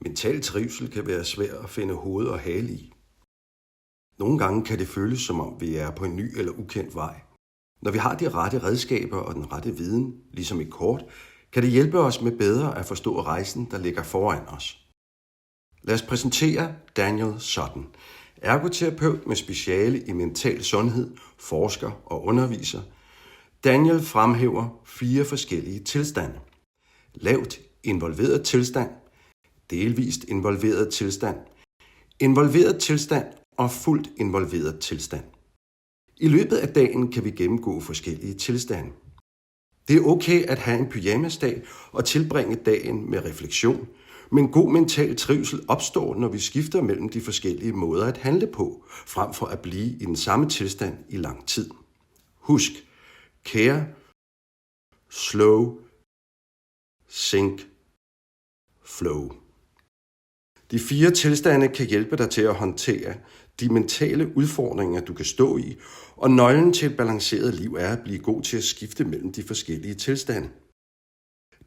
Mental trivsel kan være svær at finde hoved og hale i. Nogle gange kan det føles, som om vi er på en ny eller ukendt vej. Når vi har de rette redskaber og den rette viden, ligesom et kort, kan det hjælpe os med bedre at forstå rejsen, der ligger foran os. Lad os præsentere Daniel Sutton, ergoterapeut med speciale i mental sundhed, forsker og underviser. Daniel fremhæver 4 forskellige tilstande. Lavt involveret tilstand, delvist involveret tilstand, involveret tilstand og fuldt involveret tilstand. I løbet af dagen kan vi gennemgå forskellige tilstande. Det er okay at have en pyjamasdag og tilbringe dagen med refleksion, men god mental trivsel opstår, når vi skifter mellem de forskellige måder at handle på, frem for at blive i den samme tilstand i lang tid. Husk, care, slow, sync, flow. De 4 tilstande kan hjælpe dig til at håndtere de mentale udfordringer, du kan stå i, og nøglen til et balanceret liv er at blive god til at skifte mellem de forskellige tilstande.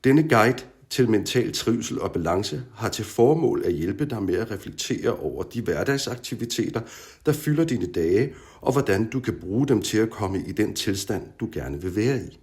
Denne guide til mental trivsel og balance har til formål at hjælpe dig med at reflektere over de hverdagsaktiviteter, der fylder dine dage, og hvordan du kan bruge dem til at komme i den tilstand, du gerne vil være i.